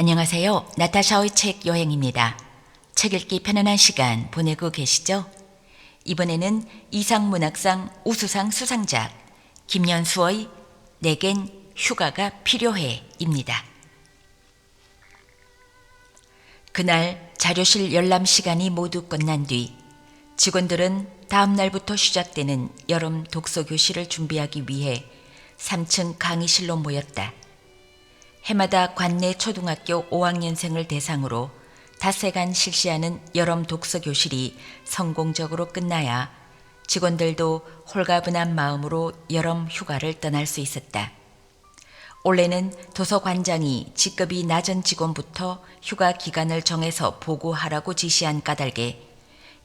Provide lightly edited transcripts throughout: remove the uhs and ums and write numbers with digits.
안녕하세요. 나타샤의 책 여행입니다. 책 읽기 편안한 시간 보내고 계시죠? 이번에는 이상문학상 우수상 수상작 김연수의 내겐 휴가가 필요해 입니다. 그날 자료실 열람 시간이 모두 끝난 뒤 직원들은 다음 날부터 시작되는 여름 독서 교실을 준비하기 위해 3층 강의실로 모였다. 해마다 관내 초등학교 5학년생을 대상으로 닷새간 실시하는 여름 독서 교실이 성공적으로 끝나야 직원들도 홀가분한 마음으로 여름 휴가를 떠날 수 있었다. 올해는 도서관장이 직급이 낮은 직원부터 휴가 기간을 정해서 보고하라고 지시한 까닭에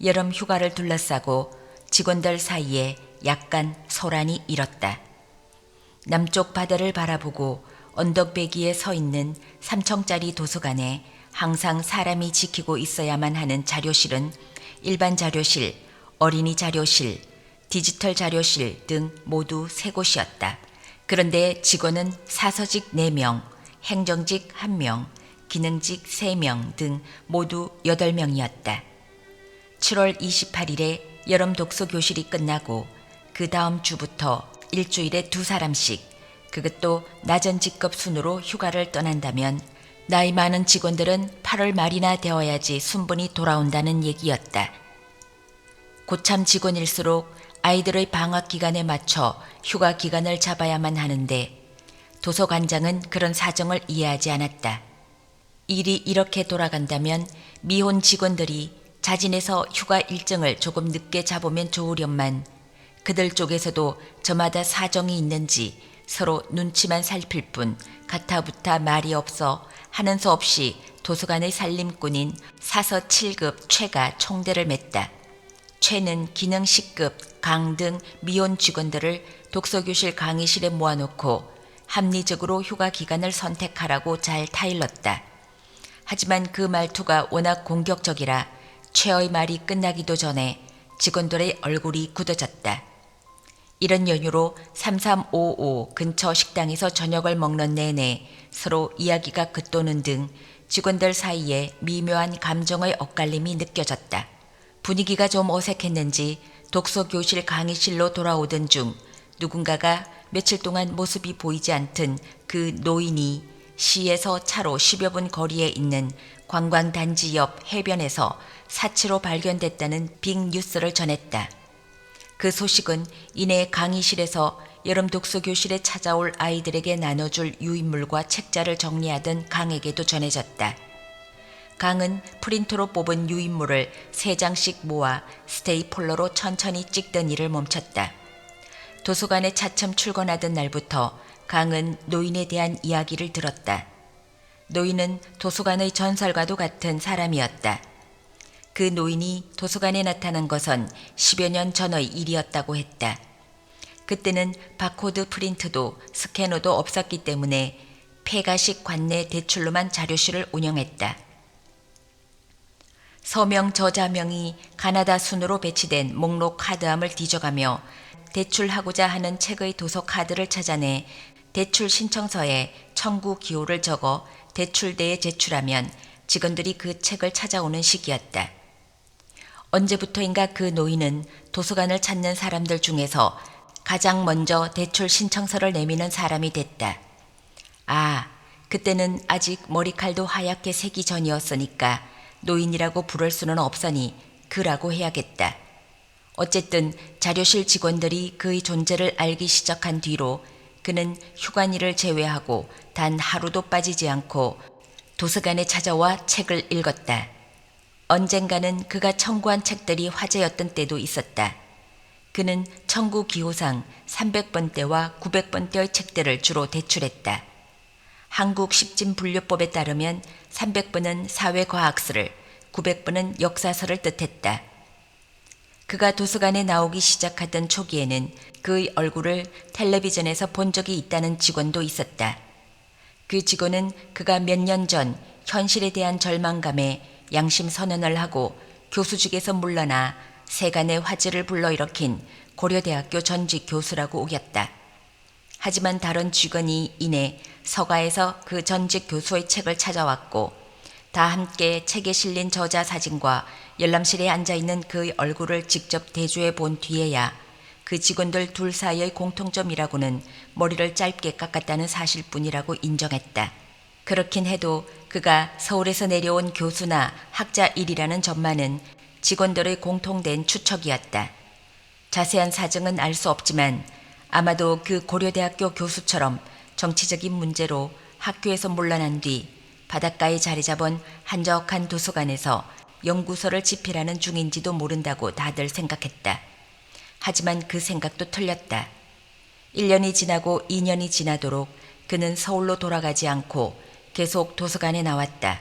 여름 휴가를 둘러싸고 직원들 사이에 약간 소란이 일었다. 남쪽 바다를 바라보고 언덕배기에 서 있는 3층짜리 도서관에 항상 사람이 지키고 있어야만 하는 자료실은 일반 자료실, 어린이 자료실, 디지털 자료실 등 모두 3곳이었다. 그런데 직원은 사서직 4명, 행정직 1명, 기능직 3명 등 모두 8명이었다. 7월 28일에 여름 독서 교실이 끝나고 그 다음 주부터 일주일에 2사람씩, 그것도 낮은 직급 순으로 휴가를 떠난다면 나이 많은 직원들은 8월 말이나 되어야지 순분이 돌아온다는 얘기였다. 고참 직원일수록 아이들의 방학 기간에 맞춰 휴가 기간을 잡아야만 하는데 도서관장은 그런 사정을 이해하지 않았다. 일이 이렇게 돌아간다면 미혼 직원들이 자진해서 휴가 일정을 조금 늦게 잡으면 좋으련만 그들 쪽에서도 저마다 사정이 있는지 서로 눈치만 살필 뿐 가타부타 말이 없어 하는 수 없이 도서관의 살림꾼인 사서 7급 최가 총대를 맸다. 최는 기능 10급 강 등 미혼 직원들을 독서교실 강의실에 모아놓고 합리적으로 휴가 기간을 선택하라고 잘 타일렀다. 하지만 그 말투가 워낙 공격적이라 최의 말이 끝나기도 전에 직원들의 얼굴이 굳어졌다. 이런 연유로 3355 근처 식당에서 저녁을 먹는 내내 서로 이야기가 긋도는 등 직원들 사이에 미묘한 감정의 엇갈림이 느껴졌다. 분위기가 좀 어색했는지 독서교실 강의실로 돌아오던 중 누군가가 며칠 동안 모습이 보이지 않던 그 노인이 시에서 차로 10여 분 거리에 있는 관광단지 옆 해변에서 사체로 발견됐다는 빅뉴스를 전했다. 그 소식은 이내 강의실에서 여름 독서교실에 찾아올 아이들에게 나눠줄 유인물과 책자를 정리하던 강에게도 전해졌다. 강은 프린터로 뽑은 유인물을 3장씩 모아 스테이플러로 천천히 찍던 일을 멈췄다. 도서관에 차츰 출근하던 날부터 강은 노인에 대한 이야기를 들었다. 노인은 도서관의 전설과도 같은 사람이었다. 그 노인이 도서관에 나타난 것은 10여 년 전의 일이었다고 했다. 그때는 바코드 프린트도 스캐너도 없었기 때문에 폐가식 관내 대출로만 자료실을 운영했다. 서명 저자명이 가나다 순으로 배치된 목록 카드함을 뒤져가며 대출하고자 하는 책의 도서 카드를 찾아내 대출 신청서에 청구 기호를 적어 대출대에 제출하면 직원들이 그 책을 찾아오는 시기였다. 언제부터인가 그 노인은 도서관을 찾는 사람들 중에서 가장 먼저 대출 신청서를 내미는 사람이 됐다. 아, 그때는 아직 머리칼도 하얗게 새기 전이었으니까 노인이라고 부를 수는 없으니 그라고 해야겠다. 어쨌든 자료실 직원들이 그의 존재를 알기 시작한 뒤로 그는 휴관일을 제외하고 단 하루도 빠지지 않고 도서관에 찾아와 책을 읽었다. 언젠가는 그가 청구한 책들이 화제였던 때도 있었다. 그는 청구 기호상 300번대와 900번대의 책들을 주로 대출했다. 한국 십진분류법에 따르면 300번은 사회과학서를, 900번은 역사서를 뜻했다. 그가 도서관에 나오기 시작하던 초기에는 그의 얼굴을 텔레비전에서 본 적이 있다는 직원도 있었다. 그 직원은 그가 몇 년 전 현실에 대한 절망감에 양심 선언을 하고 교수직에서 물러나 세간의 화제를 불러일으킨 고려대학교 전직 교수라고 우겼다. 하지만 다른 직원이 이내 서가에서 그 전직 교수의 책을 찾아왔고 다 함께 책에 실린 저자 사진과 열람실에 앉아있는 그의 얼굴을 직접 대조해 본 뒤에야 그 직원들 둘 사이의 공통점이라고는 머리를 짧게 깎았다는 사실뿐이라고 인정했다. 그렇긴 해도 그가 서울에서 내려온 교수나 학자일이라는 점만은 직원들의 공통된 추측이었다. 자세한 사정은 알 수 없지만 아마도 그 고려대학교 교수처럼 정치적인 문제로 학교에서 물러난 뒤 바닷가에 자리 잡은 한적한 도서관에서 연구서를 집필하는 중인지도 모른다고 다들 생각했다. 하지만 그 생각도 틀렸다. 1년이 지나고 2년이 지나도록 그는 서울로 돌아가지 않고 계속 도서관에 나왔다.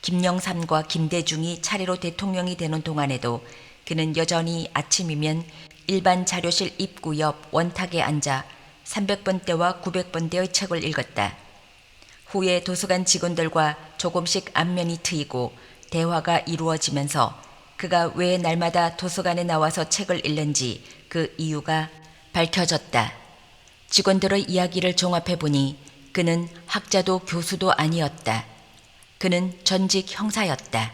김영삼과 김대중이 차례로 대통령이 되는 동안에도 그는 여전히 아침이면 일반 자료실 입구 옆 원탁에 앉아 300번대와 900번대의 책을 읽었다. 후에 도서관 직원들과 조금씩 안면이 트이고 대화가 이루어지면서 그가 왜 날마다 도서관에 나와서 책을 읽는지 그 이유가 밝혀졌다. 직원들의 이야기를 종합해보니 그는 학자도 교수도 아니었다. 그는 전직 형사였다.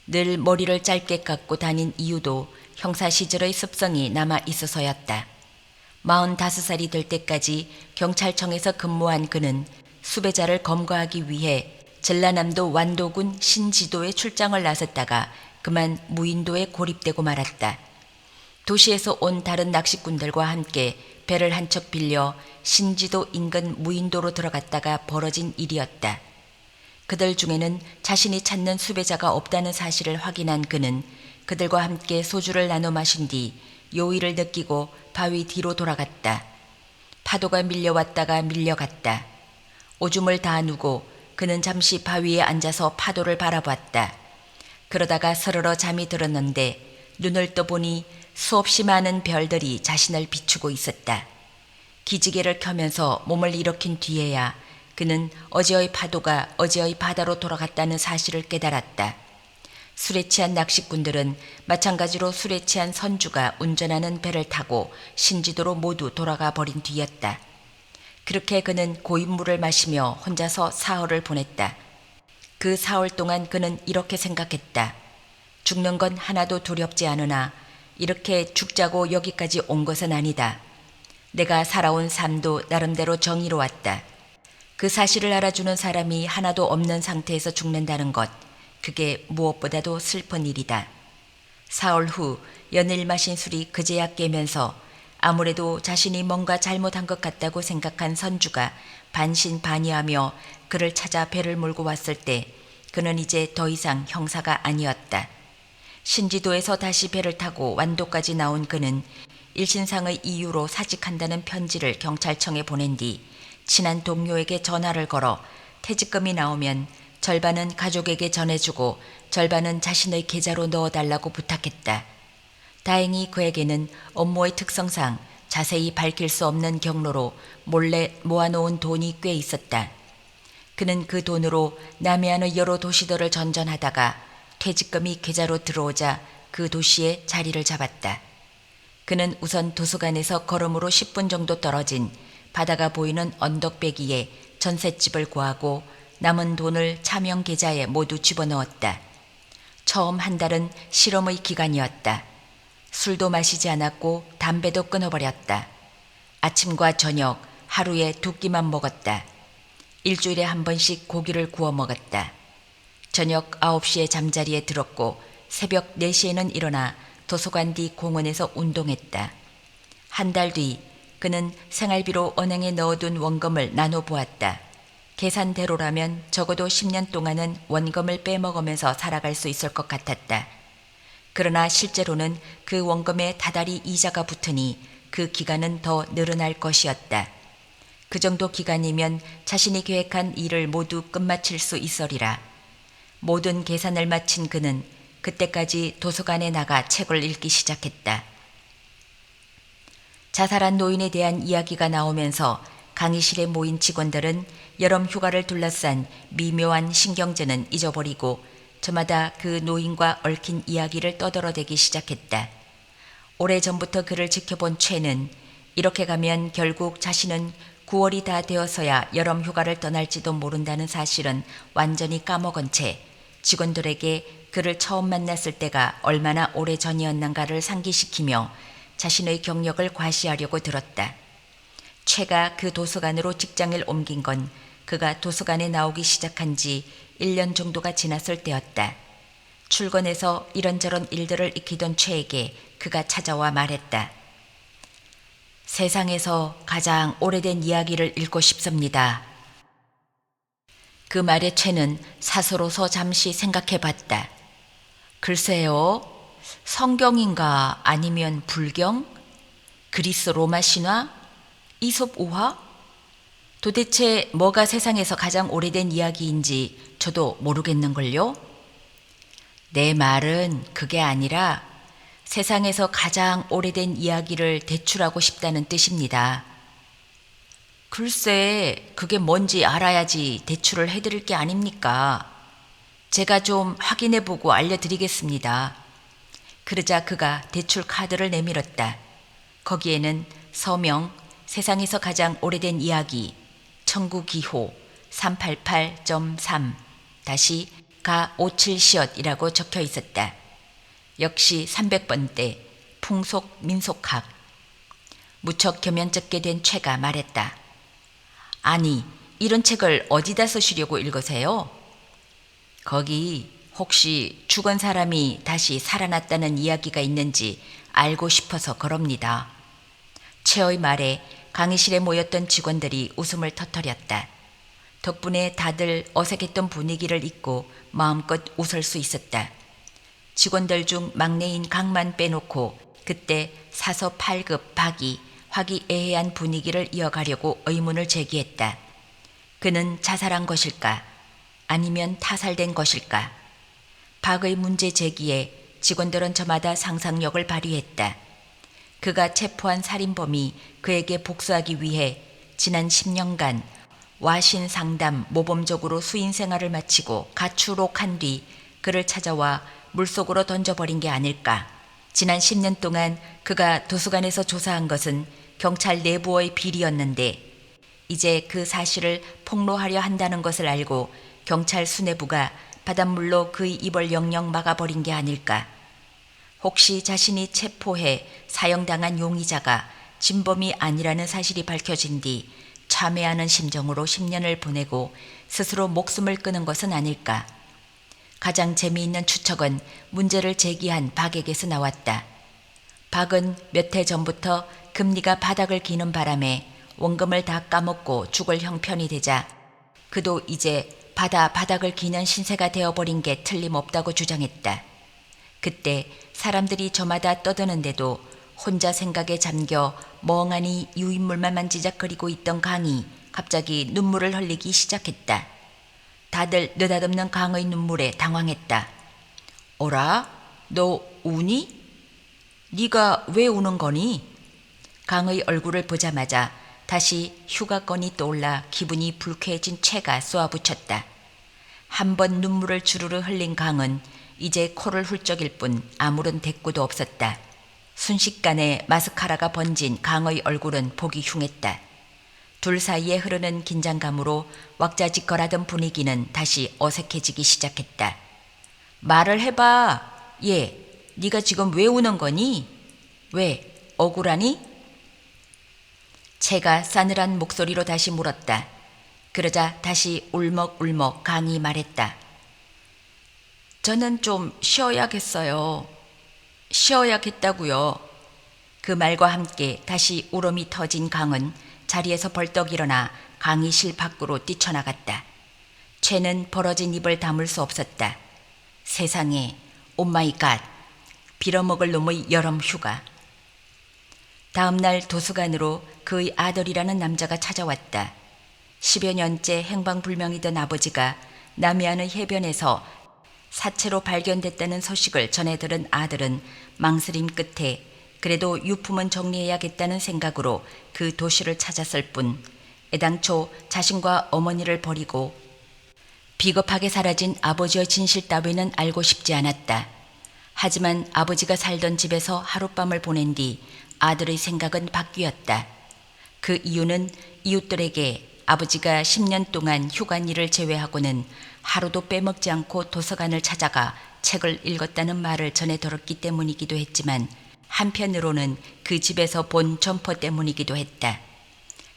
늘 머리를 짧게 깎고 다닌 이유도 형사 시절의 습성이 남아 있어서였다. 45살이 될 때까지 경찰청에서 근무한 그는 수배자를 검거하기 위해 전라남도 완도군 신지도에 출장을 나섰다가 그만 무인도에 고립되고 말았다. 도시에서 온 다른 낚시꾼들과 함께 배를 한 척 빌려 신지도 인근 무인도로 들어갔다가 벌어진 일이었다. 그들 중에는 자신이 찾는 수배자가 없다는 사실을 확인한 그는 그들과 함께 소주를 나눠 마신 뒤 요의를 느끼고 바위 뒤로 돌아갔다. 파도가 밀려왔다가 밀려갔다. 오줌을 다 누고 그는 잠시 바위에 앉아서 파도를 바라봤다. 그러다가 서러러 잠이 들었는데 눈을 떠보니 수없이 많은 별들이 자신을 비추고 있었다. 기지개를 켜면서 몸을 일으킨 뒤에야 그는 어제의 파도가 어제의 바다로 돌아갔다는 사실을 깨달았다. 술에 취한 낚시꾼들은 마찬가지로 술에 취한 선주가 운전하는 배를 타고 신지도로 모두 돌아가 버린 뒤였다. 그렇게 그는 고인물을 마시며 혼자서 사흘을 보냈다. 그 사흘 동안 그는 이렇게 생각했다. 죽는 건 하나도 두렵지 않으나 이렇게 죽자고 여기까지 온 것은 아니다. 내가 살아온 삶도 나름대로 정의로웠다. 그 사실을 알아주는 사람이 하나도 없는 상태에서 죽는다는 것, 그게 무엇보다도 슬픈 일이다. 사흘 후 연일 마신 술이 그제야 깨면서 아무래도 자신이 뭔가 잘못한 것 같다고 생각한 선주가 반신반의하며 그를 찾아 배를 몰고 왔을 때 그는 이제 더 이상 형사가 아니었다. 신지도에서 다시 배를 타고 완도까지 나온 그는 일신상의 이유로 사직한다는 편지를 경찰청에 보낸 뒤 친한 동료에게 전화를 걸어 퇴직금이 나오면 절반은 가족에게 전해주고 절반은 자신의 계좌로 넣어달라고 부탁했다. 다행히 그에게는 업무의 특성상 자세히 밝힐 수 없는 경로로 몰래 모아놓은 돈이 꽤 있었다. 그는 그 돈으로 남해안의 여러 도시들을 전전하다가 퇴직금이 계좌로 들어오자 그 도시에 자리를 잡았다. 그는 우선 도서관에서 걸음으로 10분 정도 떨어진 바다가 보이는 언덕배기에 전셋집을 구하고 남은 돈을 차명 계좌에 모두 집어넣었다. 처음 한 달은 실험의 기간이었다. 술도 마시지 않았고 담배도 끊어버렸다. 아침과 저녁 하루에 2끼만 먹었다. 일주일에 한 번씩 고기를 구워 먹었다. 저녁 9시에 잠자리에 들었고 새벽 4시에는 일어나 도서관 뒤 공원에서 운동했다. 한 달 뒤 그는 생활비로 은행에 넣어둔 원금을 나눠보았다. 계산대로라면 적어도 10년 동안은 원금을 빼먹으면서 살아갈 수 있을 것 같았다. 그러나 실제로는 그 원금에 다달이 이자가 붙으니 그 기간은 더 늘어날 것이었다. 그 정도 기간이면 자신이 계획한 일을 모두 끝마칠 수 있으리라. 모든 계산을 마친 그는 그때까지 도서관에 나가 책을 읽기 시작했다. 자살한 노인에 대한 이야기가 나오면서 강의실에 모인 직원들은 여름 휴가를 둘러싼 미묘한 신경전은 잊어버리고 저마다 그 노인과 얽힌 이야기를 떠들어대기 시작했다. 오래전부터 그를 지켜본 최는 이렇게 가면 결국 자신은 9월이 다 되어서야 여름 휴가를 떠날지도 모른다는 사실은 완전히 까먹은 채 직원들에게 그를 처음 만났을 때가 얼마나 오래 전이었는가를 상기시키며 자신의 경력을 과시하려고 들었다. 최가 그 도서관으로 직장을 옮긴 건 그가 도서관에 나오기 시작한 지 1년 정도가 지났을 때였다. 출근해서 이런저런 일들을 익히던 최에게 그가 찾아와 말했다. 세상에서 가장 오래된 이야기를 읽고 싶습니다. 그 말에 최는 사서로서 잠시 생각해 봤다. 글쎄요, 성경인가 아니면 불경? 그리스 로마 신화? 이솝 우화? 도대체 뭐가 세상에서 가장 오래된 이야기인지 저도 모르겠는걸요? 내 말은 그게 아니라 세상에서 가장 오래된 이야기를 대출하고 싶다는 뜻입니다. 글쎄, 그게 뭔지 알아야지 대출을 해드릴 게 아닙니까? 제가 좀 확인해보고 알려드리겠습니다. 그러자 그가 대출 카드를 내밀었다. 거기에는 서명, 세상에서 가장 오래된 이야기, 청구기호 388.3 가 57시엇이라고 적혀 있었다. 역시 300번대 풍속 민속학. 무척 겸연쩍게 된 최가 말했다. 아니, 이런 책을 어디다 쓰시려고 읽으세요? 거기 혹시 죽은 사람이 다시 살아났다는 이야기가 있는지 알고 싶어서 그럽니다. 최의 말에 강의실에 모였던 직원들이 웃음을 터뜨렸다. 덕분에 다들 어색했던 분위기를 잊고 마음껏 웃을 수 있었다. 직원들 중 막내인 강만 빼놓고 그때 사서 8급 박이 화기애애한 분위기를 이어가려고 의문을 제기했다. 그는 자살한 것일까? 아니면 타살된 것일까? 박의 문제 제기에 직원들은 저마다 상상력을 발휘했다. 그가 체포한 살인범이 그에게 복수하기 위해 지난 10년간 와신 상담 모범적으로 수인 생활을 마치고 가출옥한 뒤 그를 찾아와 물속으로 던져버린 게 아닐까. 지난 10년 동안 그가 도서관에서 조사한 것은 경찰 내부의 비리였는데 이제 그 사실을 폭로하려 한다는 것을 알고 경찰 수뇌부가 바닷물로 그의 입을 영영 막아버린 게 아닐까. 혹시 자신이 체포해 사형당한 용의자가 진범이 아니라는 사실이 밝혀진 뒤 참회하는 심정으로 10년을 보내고 스스로 목숨을 끊은 것은 아닐까. 가장 재미있는 추측은 문제를 제기한 박에게서 나왔다. 박은 몇 해 전부터 금리가 바닥을 기는 바람에 원금을 다 까먹고 죽을 형편이 되자 그도 이제 바닥을 기는 신세가 되어버린 게 틀림없다고 주장했다. 그때 사람들이 저마다 떠드는데도 혼자 생각에 잠겨 멍하니 유인물만 만지작거리고 있던 강이 갑자기 눈물을 흘리기 시작했다. 다들 느닷없는 강의 눈물에 당황했다. 어라? 너 우니? 네가 왜 우는 거니? 강의 얼굴을 보자마자 다시 휴가건이 떠올라 기분이 불쾌해진 채가 쏘아붙였다. 한 번 눈물을 주르르 흘린 강은 이제 코를 훌쩍일 뿐 아무런 대꾸도 없었다. 순식간에 마스카라가 번진 강의 얼굴은 보기 흉했다. 둘 사이에 흐르는 긴장감으로 왁자지껄하던 분위기는 다시 어색해지기 시작했다. 말을 해봐. 얘, 네가 지금 왜 우는 거니? 왜, 억울하니? 채가 싸늘한 목소리로 다시 물었다. 그러자 다시 울먹울먹 강이 말했다. 저는 좀 쉬어야겠어요. 쉬어야겠다고요. 그 말과 함께 다시 울음이 터진 강은 자리에서 벌떡 일어나 강의실 밖으로 뛰쳐나갔다. 채는 벌어진 입을 다물 수 없었다. 세상에, 오마이갓, 빌어먹을 놈의 여름 휴가. 다음 날 도서관으로 그의 아들이라는 남자가 찾아왔다. 10여 년째 행방불명이던 아버지가 남해안의 해변에서 사체로 발견됐다는 소식을 전해 들은 아들은 망설임 끝에 그래도 유품은 정리해야겠다는 생각으로 그 도시를 찾았을 뿐 애당초 자신과 어머니를 버리고 비겁하게 사라진 아버지의 진실 따위는 알고 싶지 않았다. 하지만 아버지가 살던 집에서 하룻밤을 보낸 뒤 아들의 생각은 바뀌었다. 그 이유는 이웃들에게 아버지가 10년 동안 휴관일을 제외하고는 하루도 빼먹지 않고 도서관을 찾아가 책을 읽었다는 말을 전해 들었기 때문이기도 했지만 한편으로는 그 집에서 본 점퍼 때문이기도 했다.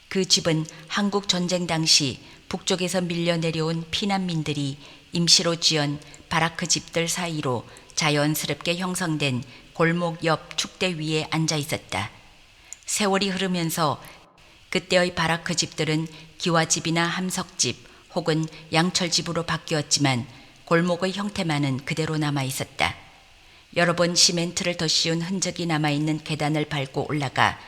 그 집은 한국 전쟁 당시 북쪽에서 밀려 내려온 피난민들이 임시로 지은 바라크 집들 사이로 자연스럽게 형성된 골목 옆 축대 위에 앉아 있었다. 세월이 흐르면서 그때의 바라크 집들은 기와집이나 함석집 혹은 양철집으로 바뀌었지만 골목의 형태만은 그대로 남아 있었다. 여러 번 시멘트를 더 씌운 흔적이 남아있는 계단을 밟고 올라가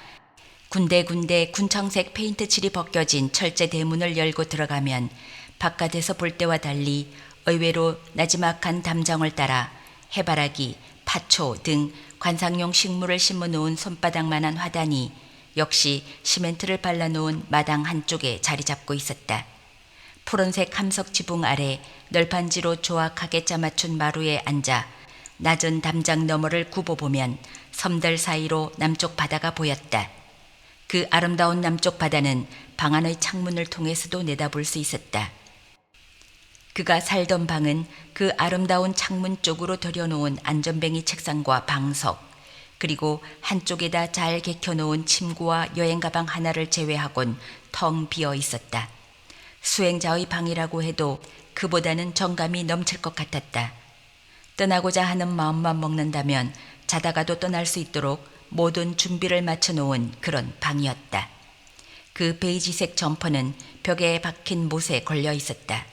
군데군데 군청색 페인트 칠이 벗겨진 철제 대문을 열고 들어가면 바깥에서 볼 때와 달리 의외로 나지막한 담장을 따라 해바라기, 파초 등 관상용 식물을 심어놓은 손바닥만한 화단이 역시 시멘트를 발라놓은 마당 한쪽에 자리 잡고 있었다. 푸른색 함석 지붕 아래 널판지로 조악하게 짜맞춘 마루에 앉아 낮은 담장 너머를 굽어보면 섬들 사이로 남쪽 바다가 보였다. 그 아름다운 남쪽 바다는 방 안의 창문을 통해서도 내다볼 수 있었다. 그가 살던 방은 그 아름다운 창문 쪽으로 들여놓은 안전뱅이 책상과 방석, 그리고 한쪽에다 잘 개켜놓은 침구와 여행가방 하나를 제외하곤 텅 비어 있었다. 수행자의 방이라고 해도 그보다는 정감이 넘칠 것 같았다. 떠나고자 하는 마음만 먹는다면 자다가도 떠날 수 있도록 모든 준비를 마쳐놓은 그런 방이었다. 그 베이지색 점퍼는 벽에 박힌 못에 걸려 있었다.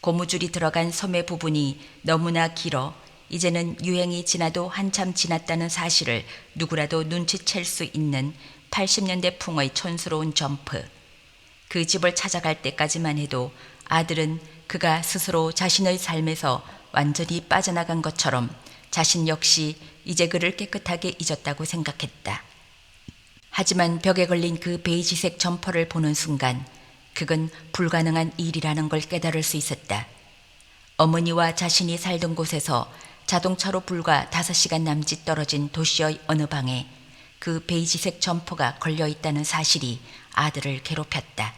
고무줄이 들어간 소매 부분이 너무나 길어 이제는 유행이 지나도 한참 지났다는 사실을 누구라도 눈치챌 수 있는 80년대 풍의 촌스러운 점프. 그 집을 찾아갈 때까지만 해도 아들은 그가 스스로 자신의 삶에서 완전히 빠져나간 것처럼 자신 역시 이제 그를 깨끗하게 잊었다고 생각했다. 하지만 벽에 걸린 그 베이지색 점퍼를 보는 순간 그건 불가능한 일이라는 걸 깨달을 수 있었다. 어머니와 자신이 살던 곳에서 자동차로 불과 5시간 남짓 떨어진 도시의 어느 방에 그 베이지색 점퍼가 걸려 있다는 사실이 아들을 괴롭혔다.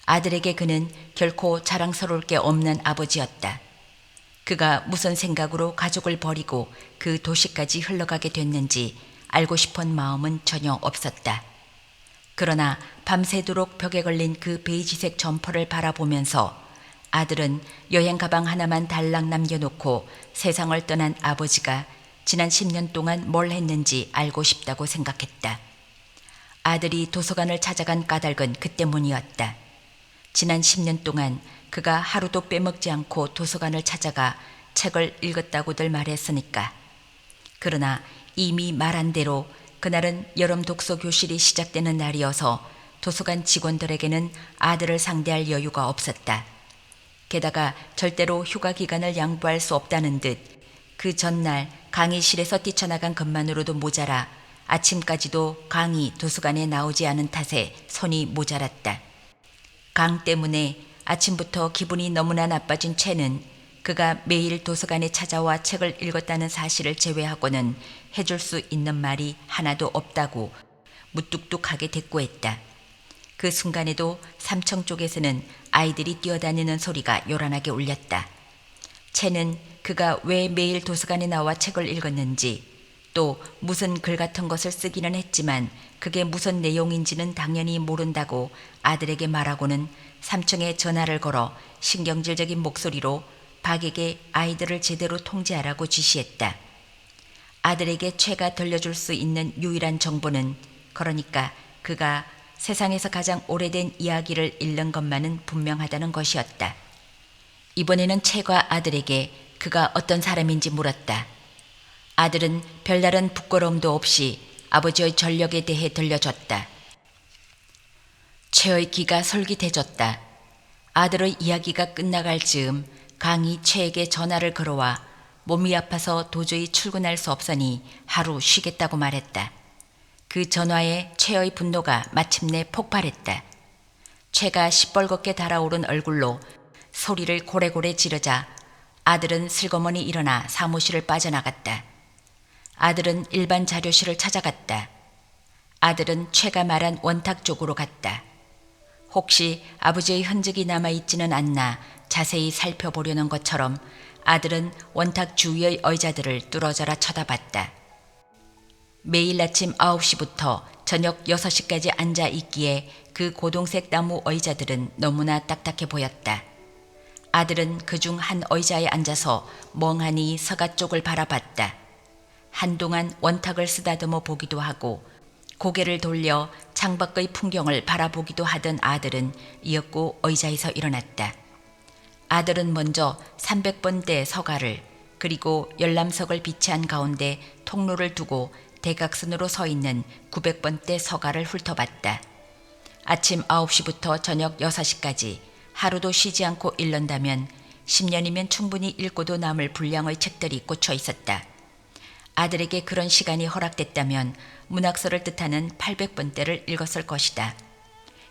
아들에게 그는 결코 자랑스러울 게 없는 아버지였다. 그가 무슨 생각으로 가족을 버리고 그 도시까지 흘러가게 됐는지 알고 싶은 마음은 전혀 없었다. 그러나 밤새도록 벽에 걸린 그 베이지색 점퍼를 바라보면서 아들은 여행 가방 하나만 달랑 남겨놓고 세상을 떠난 아버지가 지난 10년 동안 뭘 했는지 알고 싶다고 생각했다. 아들이 도서관을 찾아간 까닭은 그 때문이었다. 지난 10년 동안 그가 하루도 빼먹지 않고 도서관을 찾아가 책을 읽었다고들 말했으니까. 그러나 이미 말한 대로 그날은 여름 독서 교실이 시작되는 날이어서 도서관 직원들에게는 아들을 상대할 여유가 없었다. 게다가 절대로 휴가 기간을 양보할 수 없다는 듯 그 전날 강의실에서 뛰쳐나간 것만으로도 모자라 아침까지도 강의 도서관에 나오지 않은 탓에 손이 모자랐다. 강 때문에 아침부터 기분이 너무나 나빠진 채는 그가 매일 도서관에 찾아와 책을 읽었다는 사실을 제외하고는 해줄 수 있는 말이 하나도 없다고 무뚝뚝하게 대꾸했다. 그 순간에도 3층 쪽에서는 아이들이 뛰어다니는 소리가 요란하게 울렸다. 채는 그가 왜 매일 도서관에 나와 책을 읽었는지 또 무슨 글 같은 것을 쓰기는 했지만 그게 무슨 내용인지는 당연히 모른다고 아들에게 말하고는 3층에 전화를 걸어 신경질적인 목소리로 박에게 아이들을 제대로 통제하라고 지시했다. 아들에게 채가 들려줄 수 있는 유일한 정보는 그러니까 그가 세상에서 가장 오래된 이야기를 읽는 것만은 분명하다는 것이었다. 이번에는 채가 아들에게 그가 어떤 사람인지 물었다. 아들은 별다른 부끄러움도 없이 아버지의 전력에 대해 들려줬다. 채의 귀가 솔깃해졌다. 아들의 이야기가 끝나갈 즈음 강이 채에게 전화를 걸어와 몸이 아파서 도저히 출근할 수 없으니 하루 쉬겠다고 말했다. 그 전화에 채의 분노가 마침내 폭발했다. 채가 시뻘겋게 달아오른 얼굴로 소리를 고래고래 지르자 아들은 슬그머니 일어나 사무실을 빠져나갔다. 아들은 일반 자료실을 찾아갔다. 아들은 최가 말한 원탁 쪽으로 갔다. 혹시 아버지의 흔적이 남아있지는 않나 자세히 살펴보려는 것처럼 아들은 원탁 주위의 의자들을 뚫어져라 쳐다봤다. 매일 아침 9시부터 저녁 6시까지 앉아 있기에 그 고동색 나무 의자들은 너무나 딱딱해 보였다. 아들은 그중 한 의자에 앉아서 멍하니 서가 쪽을 바라봤다. 한동안 원탁을 쓰다듬어 보기도 하고 고개를 돌려 창밖의 풍경을 바라보기도 하던 아들은 이윽고 의자에서 일어났다. 아들은 먼저 300번대 서가를 그리고 열람석을 비치한 가운데 통로를 두고 대각선으로 서 있는 900번대 서가를 훑어봤다. 아침 9시부터 저녁 6시까지 하루도 쉬지 않고 읽는다면 10년이면 충분히 읽고도 남을 분량의 책들이 꽂혀 있었다. 아들에게 그런 시간이 허락됐다면 문학서를 뜻하는 800번대를 읽었을 것이다.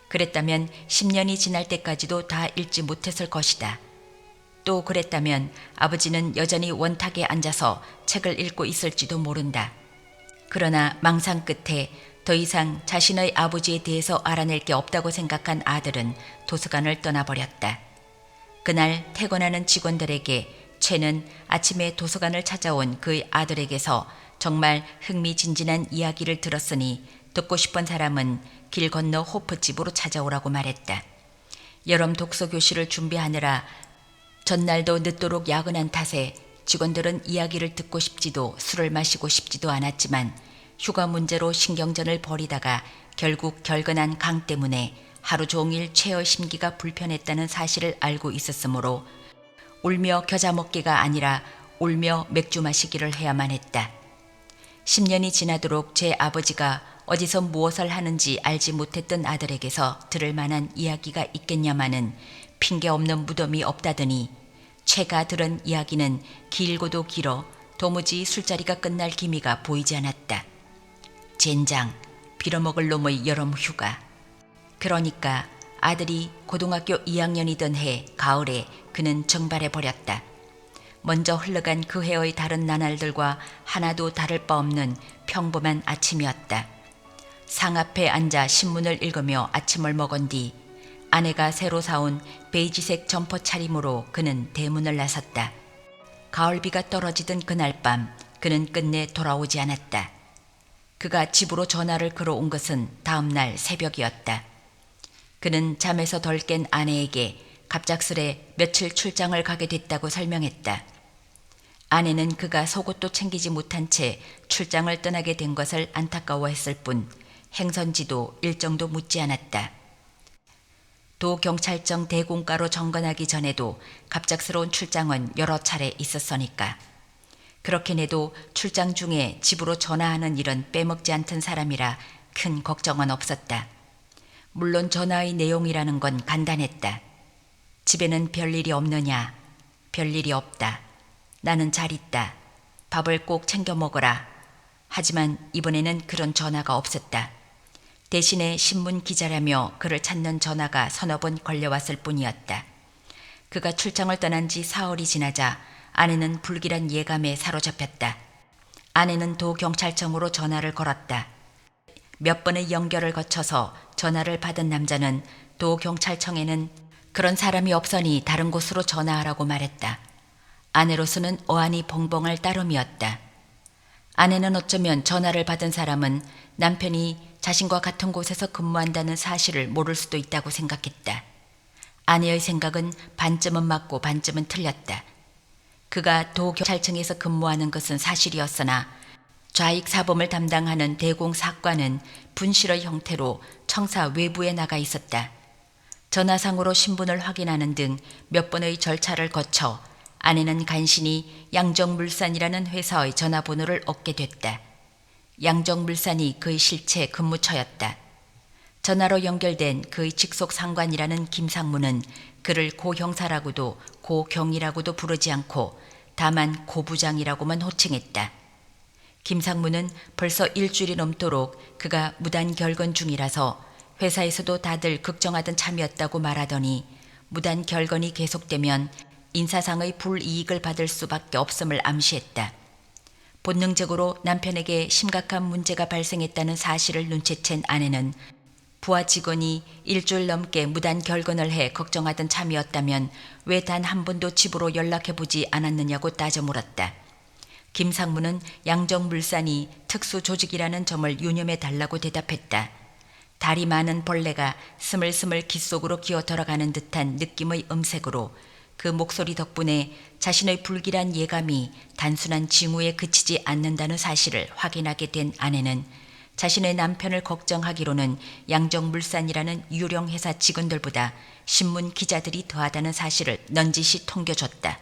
그랬다면 10년이 지날 때까지도 다 읽지 못했을 것이다. 또 그랬다면 아버지는 여전히 원탁에 앉아서 책을 읽고 있을지도 모른다. 그러나 망상 끝에 더 이상 자신의 아버지에 대해서 알아낼 게 없다고 생각한 아들은 도서관을 떠나버렸다. 그날 퇴근하는 직원들에게 최는 아침에 도서관을 찾아온 그의 아들에게서 정말 흥미진진한 이야기를 들었으니 듣고 싶은 사람은 길 건너 호프집으로 찾아오라고 말했다. 여름 독서교실을 준비하느라 전날도 늦도록 야근한 탓에 직원들은 이야기를 듣고 싶지도 술을 마시고 싶지도 않았지만 휴가 문제로 신경전을 벌이다가 결국 결근한 강 때문에 하루 종일 최의 심기가 불편했다는 사실을 알고 있었으므로 울며 겨자 먹기가 아니라 울며 맥주 마시기를 해야만 했다. 10년이 지나도록 제 아버지가 어디서 무엇을 하는지 알지 못했던 아들에게서 들을 만한 이야기가 있겠냐마는 핑계 없는 무덤이 없다더니 최가 들은 이야기는 길고도 길어 도무지 술자리가 끝날 기미가 보이지 않았다. 젠장, 빌어먹을 놈의 여름 휴가. 그러니까 아들이 고등학교 2학년이던 해 가을에 그는 증발해버렸다. 먼저 흘러간 그 해의 다른 나날들과 하나도 다를 바 없는 평범한 아침이었다. 상 앞에 앉아 신문을 읽으며 아침을 먹은 뒤 아내가 새로 사온 베이지색 점퍼 차림으로 그는 대문을 나섰다. 가을비가 떨어지던 그날 밤 그는 끝내 돌아오지 않았다. 그가 집으로 전화를 걸어온 것은 다음 날 새벽이었다. 그는 잠에서 덜 깬 아내에게 갑작스레 며칠 출장을 가게 됐다고 설명했다. 아내는 그가 속옷도 챙기지 못한 채 출장을 떠나게 된 것을 안타까워했을 뿐 행선지도 일정도 묻지 않았다. 도경찰청 대공과로 정건하기 전에도 갑작스러운 출장은 여러 차례 있었으니까. 그렇긴 해도 출장 중에 집으로 전화하는 일은 빼먹지 않던 사람이라 큰 걱정은 없었다. 물론 전화의 내용이라는 건 간단했다. 집에는 별일이 없느냐? 별일이 없다. 나는 잘 있다. 밥을 꼭 챙겨 먹어라. 하지만 이번에는 그런 전화가 없었다. 대신에 신문 기자라며 그를 찾는 전화가 서너 번 걸려왔을 뿐이었다. 그가 출장을 떠난 지 사흘이 지나자 아내는 불길한 예감에 사로잡혔다. 아내는 도경찰청으로 전화를 걸었다. 몇 번의 연결을 거쳐서 전화를 받은 남자는 도경찰청에는 그런 사람이 없으니 다른 곳으로 전화하라고 말했다. 아내로서는 어안이 벙벙할 따름이었다. 아내는 어쩌면 전화를 받은 사람은 남편이 자신과 같은 곳에서 근무한다는 사실을 모를 수도 있다고 생각했다. 아내의 생각은 반쯤은 맞고 반쯤은 틀렸다. 그가 도경찰청에서 근무하는 것은 사실이었으나 좌익 사범을 담당하는 대공사과는 분실의 형태로 청사 외부에 나가 있었다. 전화상으로 신분을 확인하는 등 몇 번의 절차를 거쳐 아내는 간신히 양정물산이라는 회사의 전화번호를 얻게 됐다. 양정물산이 그의 실체 근무처였다. 전화로 연결된 그의 직속 상관이라는 김상무는 그를 고형사라고도 고경이라고도 부르지 않고 다만 고부장이라고만 호칭했다. 김상무는 벌써 일주일이 넘도록 그가 무단 결근 중이라서 회사에서도 다들 걱정하던 참이었다고 말하더니 무단 결근이 계속되면 인사상의 불이익을 받을 수밖에 없음을 암시했다. 본능적으로 남편에게 심각한 문제가 발생했다는 사실을 눈치챈 아내는 부하 직원이 일주일 넘게 무단 결근을 해 걱정하던 참이었다면 왜 단 한 번도 집으로 연락해보지 않았느냐고 따져 물었다. 김상무는 양정물산이 특수조직이라는 점을 유념해 달라고 대답했다. 다리 많은 벌레가 스물스물 귀 속으로 기어 들어가는 듯한 느낌의 음색으로 그 목소리 덕분에 자신의 불길한 예감이 단순한 징후에 그치지 않는다는 사실을 확인하게 된 아내는 자신의 남편을 걱정하기로는 양정물산이라는 유령 회사 직원들보다 신문 기자들이 더하다는 사실을 넌지시 통겨줬다.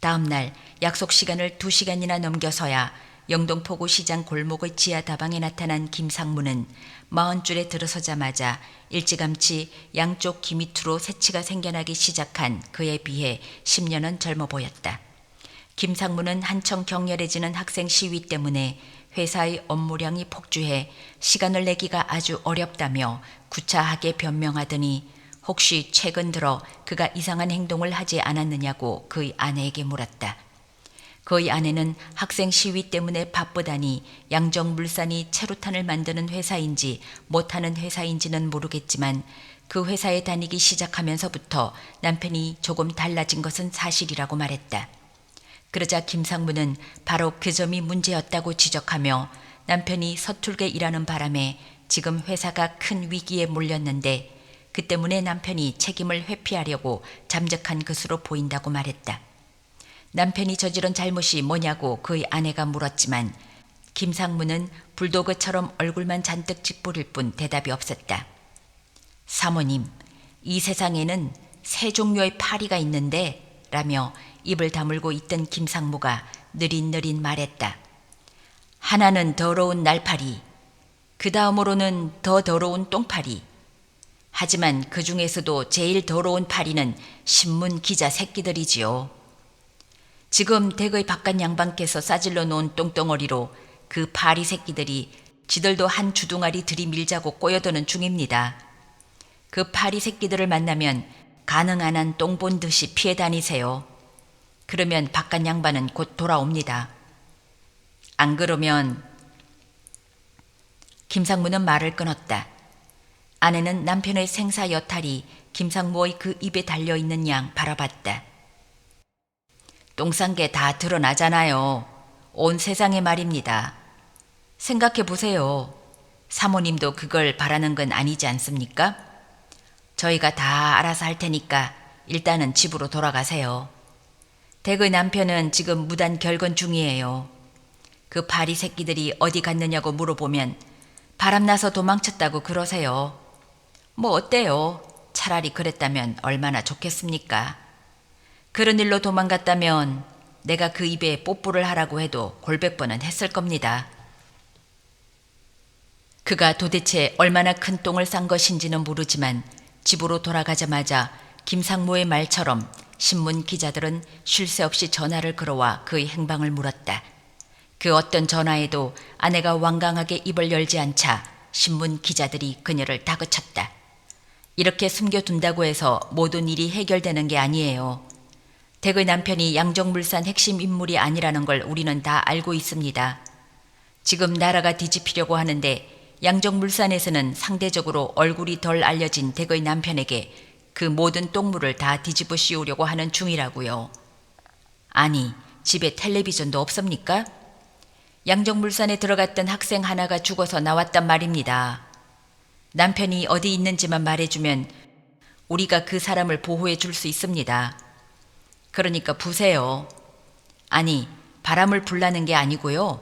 다음 날 약속 시간을 2시간이나 넘겨서야 영동포구 시장 골목의 지하 다방에 나타난 김상무는 40줄에 들어서자마자 일찌감치 양쪽 귀 밑으로 새치가 생겨나기 시작한 그에 비해 10년은 젊어 보였다. 김상무는 한청 격렬해지는 학생 시위 때문에 회사의 업무량이 폭주해 시간을 내기가 아주 어렵다며 구차하게 변명하더니 혹시 최근 들어 그가 이상한 행동을 하지 않았느냐고 그의 아내에게 물었다. 그의 아내는 학생 시위 때문에 바쁘다니 양정물산이 체루탄을 만드는 회사인지 못하는 회사인지는 모르겠지만 그 회사에 다니기 시작하면서부터 남편이 조금 달라진 것은 사실이라고 말했다. 그러자 김상무는 바로 그 점이 문제였다고 지적하며 남편이 서툴게 일하는 바람에 지금 회사가 큰 위기에 몰렸는데 그 때문에 남편이 책임을 회피하려고 잠적한 것으로 보인다고 말했다. 남편이 저지른 잘못이 뭐냐고 그의 아내가 물었지만 김상무는 불도그처럼 얼굴만 잔뜩 찌푸릴 뿐 대답이 없었다. 사모님, 이 세상에는 세 종류의 파리가 있는데 라며 입을 다물고 있던 김상무가 느릿느릿 말했다. 하나는 더러운 날파리, 그 다음으로는 더 더러운 똥파리. 하지만 그 중에서도 제일 더러운 파리는 신문 기자 새끼들이지요. 지금 댁의 바깥 양반께서 싸질러 놓은 똥덩어리로 그 파리 새끼들이 지들도 한 주둥아리 들이밀자고 꼬여드는 중입니다. 그 파리 새끼들을 만나면 가능한 한 똥 본 듯이 피해 다니세요. 그러면 바깥 양반은 곧 돌아옵니다. 안 그러면... 김상무는 말을 끊었다. 아내는 남편의 생사 여탈이 김상무의 그 입에 달려있는 양 바라봤다. 똥 싼 게 다 드러나잖아요. 온 세상에 말입니다. 생각해 보세요. 사모님도 그걸 바라는 건 아니지 않습니까? 저희가 다 알아서 할 테니까 일단은 집으로 돌아가세요. 댁의 남편은 지금 무단 결근 중이에요. 그 파리 새끼들이 어디 갔느냐고 물어보면 바람나서 도망쳤다고 그러세요. 뭐 어때요? 차라리 그랬다면 얼마나 좋겠습니까? 그런 일로 도망갔다면 내가 그 입에 뽀뽀를 하라고 해도 골백 번은 했을 겁니다. 그가 도대체 얼마나 큰 똥을 싼 것인지는 모르지만 집으로 돌아가자마자 김상무의 말처럼 신문 기자들은 쉴 새 없이 전화를 걸어와 그의 행방을 물었다. 그 어떤 전화에도 아내가 완강하게 입을 열지 않자 신문 기자들이 그녀를 다그쳤다. 이렇게 숨겨둔다고 해서 모든 일이 해결되는 게 아니에요. 댁의 남편이 양정물산 핵심 인물이 아니라는 걸 우리는 다 알고 있습니다. 지금 나라가 뒤집히려고 하는데 양정물산에서는 상대적으로 얼굴이 덜 알려진 댁의 남편에게 그 모든 똥물을 다 뒤집어 씌우려고 하는 중이라고요. 아니, 집에 텔레비전도 없습니까? 양정물산에 들어갔던 학생 하나가 죽어서 나왔단 말입니다. 남편이 어디 있는지만 말해주면 우리가 그 사람을 보호해 줄 수 있습니다. 그러니까 부세요. 아니, 바람을 불라는 게 아니고요.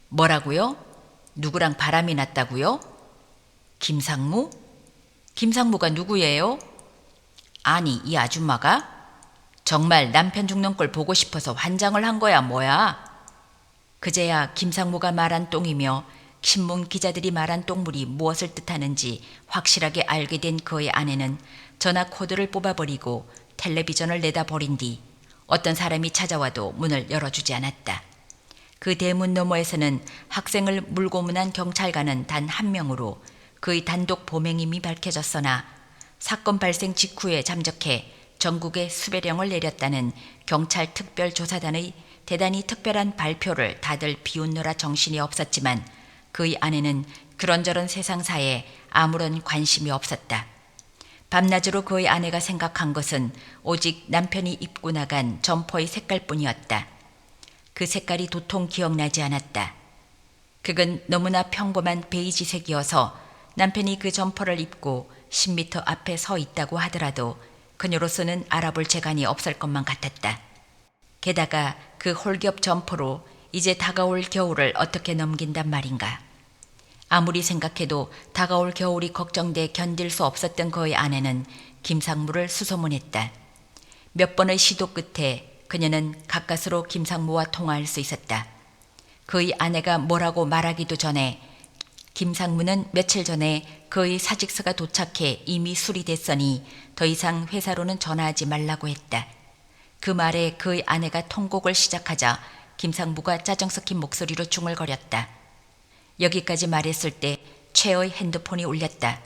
뭐라고요? 누구랑 바람이 났다고요? 김상무? 김상무가 누구예요? 아니, 이 아줌마가? 정말 남편 죽는 걸 보고 싶어서 환장을 한 거야 뭐야? 그제야 김상무가 말한 똥이며 신문 기자들이 말한 똥물이 무엇을 뜻하는지 확실하게 알게 된 그의 아내는 전화 코드를 뽑아버리고 텔레비전을 내다버린 뒤 어떤 사람이 찾아와도 문을 열어주지 않았다. 그 대문 너머에서는 학생을 물고문한 경찰관은 단 한 명으로 그의 단독 범행임이 밝혀졌으나 사건 발생 직후에 잠적해 전국에 수배령을 내렸다는 경찰 특별조사단의 대단히 특별한 발표를 다들 비웃느라 정신이 없었지만 그의 아내는 그런저런 세상사에 아무런 관심이 없었다. 밤낮으로 그의 아내가 생각한 것은 오직 남편이 입고 나간 점퍼의 색깔뿐이었다. 그 색깔이 도통 기억나지 않았다. 그건 너무나 평범한 베이지색이어서 남편이 그 점퍼를 입고 10m 앞에 서 있다고 하더라도 그녀로서는 알아볼 재간이 없을 것만 같았다. 게다가 그 홀겹 점퍼로 이제 다가올 겨울을 어떻게 넘긴단 말인가. 아무리 생각해도 다가올 겨울이 걱정돼 견딜 수 없었던 그의 아내는 김상무를 수소문했다. 몇 번의 시도 끝에 그녀는 가까스로 김상무와 통화할 수 있었다. 그의 아내가 뭐라고 말하기도 전에 김상무는 며칠 전에 그의 사직서가 도착해 이미 수리됐으니 더 이상 회사로는 전화하지 말라고 했다. 그 말에 그의 아내가 통곡을 시작하자 김상무가 짜증 섞인 목소리로 중얼거렸다. 여기까지 말했을 때 최의 핸드폰이 울렸다.